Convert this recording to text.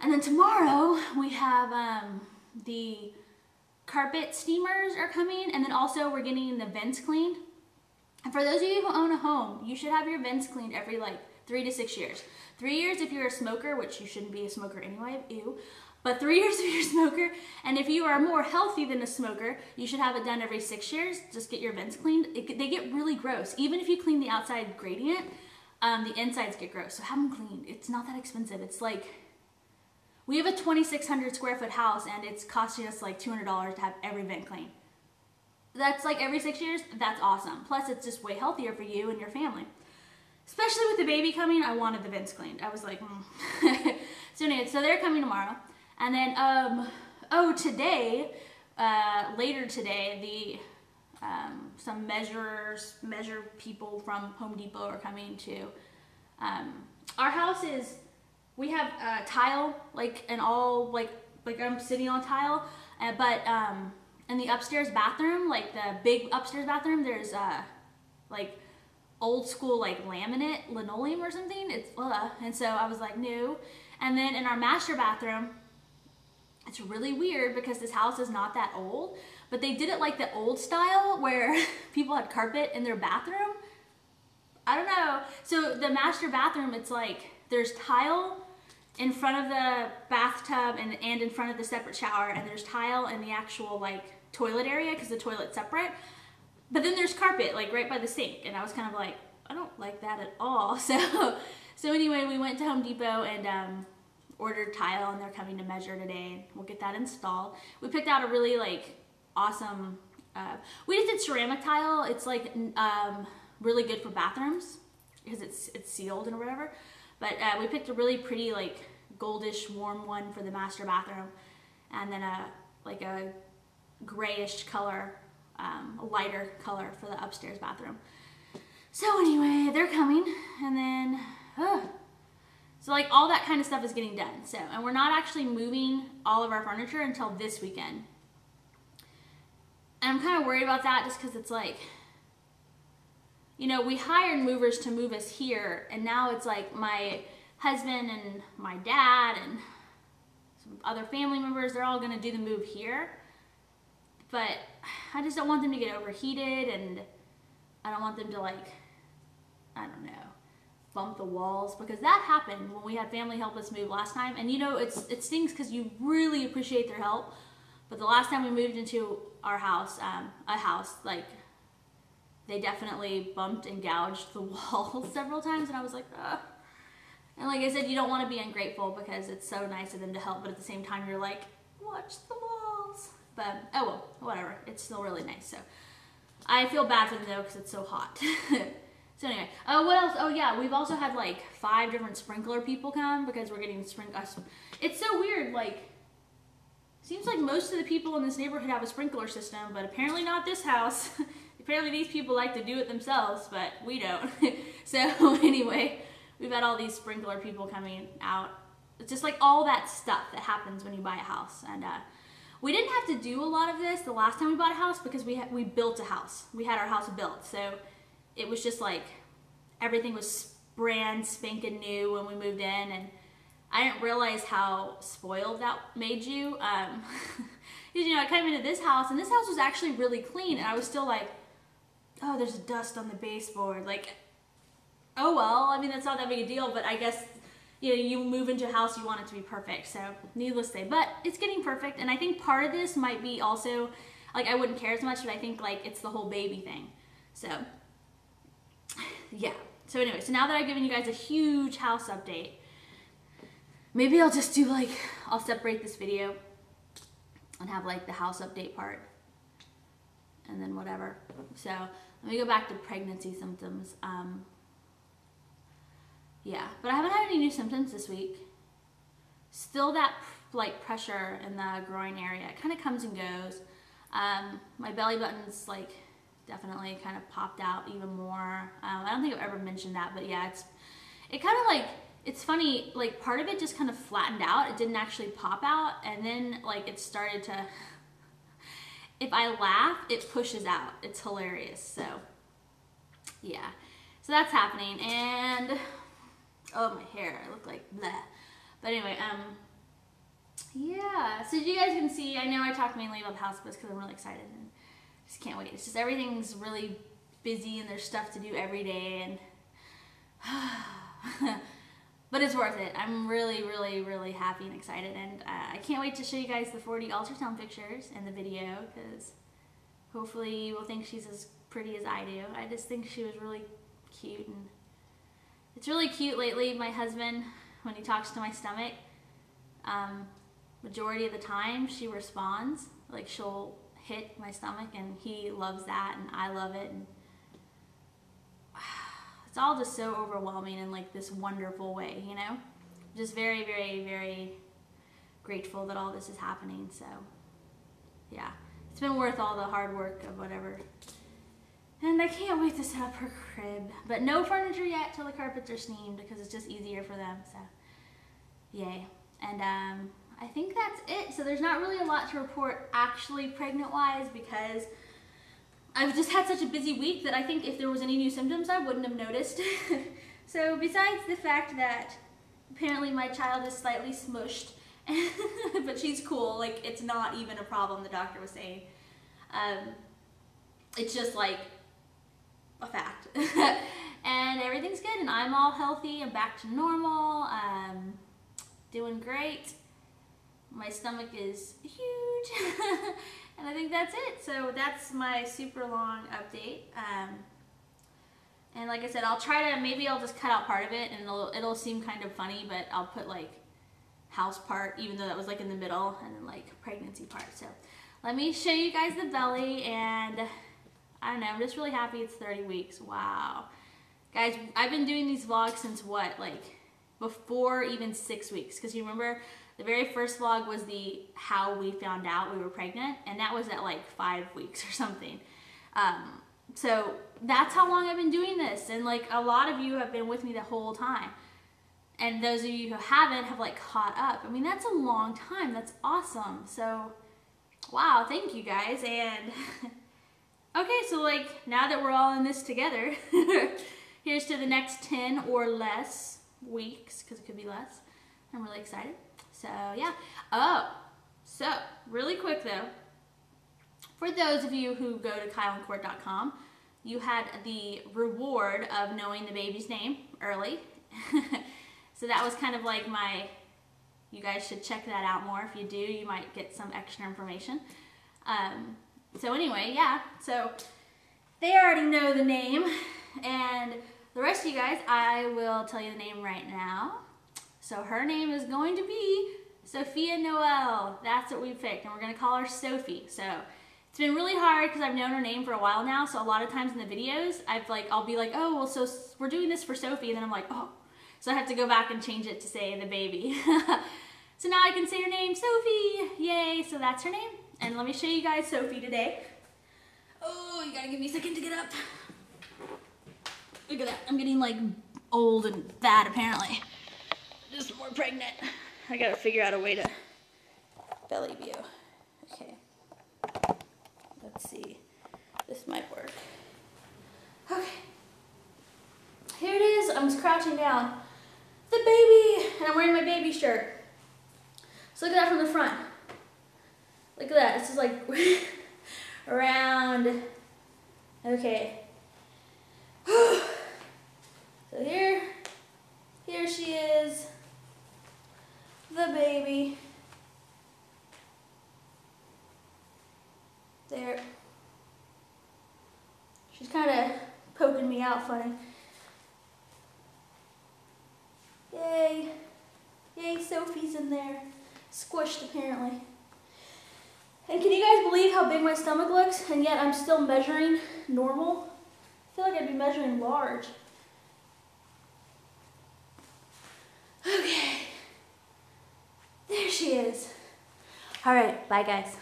And then tomorrow we have the carpet steamers are coming, and then also we're getting the vents cleaned. And for those of you who own a home, you should have your vents cleaned every like 3 to 6 years. 3 years if you're a smoker, which you shouldn't be a smoker anyway, ew. But 3 years if you're a smoker, and if you are more healthy than a smoker, you should have it done every 6 years. Just get your vents cleaned. They get really gross. Even if you clean the outside gradient, the insides get gross. So have them cleaned. It's not that expensive. It's like, we have a 2,600 square foot house and it's costing us like $200 to have every vent cleaned. That's like every 6 years. That's awesome. Plus it's just way healthier for you and your family. Especially with the baby coming, I wanted the vents cleaned. I was like, So anyway, so they're coming tomorrow. And then, today, later today, some measure people from Home Depot are coming to, our house is, we have tile, like, and all, like I'm sitting on tile, but in the upstairs bathroom, like the big upstairs bathroom, there's, like, old school, like, laminate linoleum or something. It's, and so I was like, no. And then in our master bathroom, it's really weird because this house is not that old, but they did it like the old style where people had carpet in their bathroom. I don't know. So the master bathroom, it's like there's tile in front of the bathtub and in front of the separate shower, and there's tile in the actual like toilet area because the toilet's separate. But then there's carpet like right by the sink, and I was kind of like, I don't like that at all. So anyway, we went to Home Depot and ordered tile, and they're coming to measure today. We'll get that installed. We picked out a really like awesome, we just did ceramic tile. It's like really good for bathrooms because it's sealed and whatever. But we picked a really pretty like goldish warm one for the master bathroom, and then like a grayish color, a lighter color for the upstairs bathroom. So anyway, they're coming, and then so like all that kind of stuff is getting done. So, and we're not actually moving all of our furniture until this weekend. And I'm kind of worried about that just because it's like, you know, we hired movers to move us here, and now it's like my husband and my dad and some other family members, they're all going to do the move here. But I just don't want them to get overheated, and I don't want them to like, I don't know, bump the walls, because that happened when we had family help us move last time. And you know, it stings because you really appreciate their help. But the last time we moved into our house, like, they definitely bumped and gouged the wall several times, and I was like, ugh. And like I said, you don't want to be ungrateful because it's so nice of them to help, but at the same time you're like, watch the walls. But oh well, whatever. It's still really nice. So I feel bad for them though because it's so hot. So anyway, what else? Oh yeah, we've also had like 5 different sprinkler people come because we're getting It's so weird. Like, seems like most of the people in this neighborhood have a sprinkler system, but apparently not this house. Apparently these people like to do it themselves, but we don't. So anyway, we've had all these sprinkler people coming out. It's just like all that stuff that happens when you buy a house. And we didn't have to do a lot of this the last time we bought a house because we built a house. We had our house built. So it was just like everything was brand spanking new when we moved in. And I didn't realize how spoiled that made you. You know, I came into this house, and this house was actually really clean, and I was still like, oh, there's dust on the baseboard. Like, oh well, I mean, that's not that big a deal, but I guess, you know, you move into a house, you want it to be perfect. So needless to say, but it's getting perfect. And I think part of this might be also, like, I wouldn't care as much, but I think like it's the whole baby thing. So yeah. So anyway, so now that I've given you guys a huge house update, maybe I'll just do like, I'll separate this video and have like the house update part and then whatever. So let me go back to pregnancy symptoms. Yeah, but I haven't had any new symptoms this week. Still that like pressure in the groin area. It kind of comes and goes. My belly button's like definitely kind of popped out even more. I don't think I've ever mentioned that, but yeah, it kind of like, it's funny, like part of it just kind of flattened out. It didn't actually pop out, and then like it started to, if I laugh, it pushes out. It's hilarious. So yeah, so that's happening. And oh, my hair, I look like blah. But anyway, yeah, so you guys can see, I know I talk mainly about the house because I'm really excited and just can't wait. It's just everything's really busy and there's stuff to do every day, and but it's worth it. I'm really, really, really happy and excited, and I can't wait to show you guys the 4D ultrasound pictures and the video, because hopefully you will think she's as pretty as I do. I just think she was really cute, and it's really cute lately. My husband, when he talks to my stomach, majority of the time she responds, like she'll hit my stomach, and he loves that and I love it, and it's all just so overwhelming in like this wonderful way, you know? Just very, very, very grateful that all this is happening. So yeah, it's been worth all the hard work of whatever. And I can't wait to set up her crib, but no furniture yet till the carpets are steamed, because it's just easier for them. So yay. And I think that's it. So there's not really a lot to report actually pregnant wise, because I've just had such a busy week that I think if there was any new symptoms I wouldn't have noticed. So besides the fact that apparently my child is slightly smushed, but she's cool, like it's not even a problem, the doctor was saying. It's just like a fact. And everything's good, and I'm all healthy and back to normal. Doing great. My stomach is huge. And I think that's it. So that's my super long update. And like I said, I'll try to, maybe I'll just cut out part of it, and it'll seem kind of funny, but I'll put like house part, even though that was like in the middle, and then like pregnancy part. So let me show you guys the belly, and I don't know, I'm just really happy it's 30 weeks. Wow. Guys, I've been doing these vlogs since what, like before even 6 weeks, because you remember the very first vlog was the how we found out we were pregnant, and that was at like 5 weeks or something. So that's how long I've been doing this, and like a lot of you have been with me the whole time, and those of you who haven't have like caught up. I mean, that's a long time. That's awesome. So wow, thank you guys. And okay, so like now that we're all in this together, here's to the next 10 or less weeks, because it could be less. I'm really excited. So yeah. Oh, so really quick though, for those of you who go to KyleandCourt.com, you had the reward of knowing the baby's name early. So that was kind of like you guys should check that out more. If you do, you might get some extra information. So anyway, yeah, so they already know the name, and the rest of you guys, I will tell you the name right now. So her name is going to be Sophia Noel. That's what we picked, and we're going to call her Sophie. So it's been really hard because I've known her name for a while now, so a lot of times in the videos, I'll be like, oh, well, so we're doing this for Sophie, and then I'm like, oh. So I have to go back and change it to say the baby. So now I can say her name, Sophie. Yay, so that's her name. And let me show you guys Sophie today. Oh, you gotta give me a second to get up. Look at that, I'm getting like old and fat apparently. Just more pregnant. I gotta figure out a way to belly view. Okay. Let's see. This might work. Okay. Here it is. I'm just crouching down. The baby! And I'm wearing my baby shirt. So look at that from the front. Look at that. This is like around. Okay. So here she is. The baby. There. She's kind of poking me out funny. Yay. Yay, Sophie's in there. Squished apparently. And can you guys believe how big my stomach looks, and yet I'm still measuring normal? I feel like I'd be measuring large. Okay. There she is. All right, bye guys.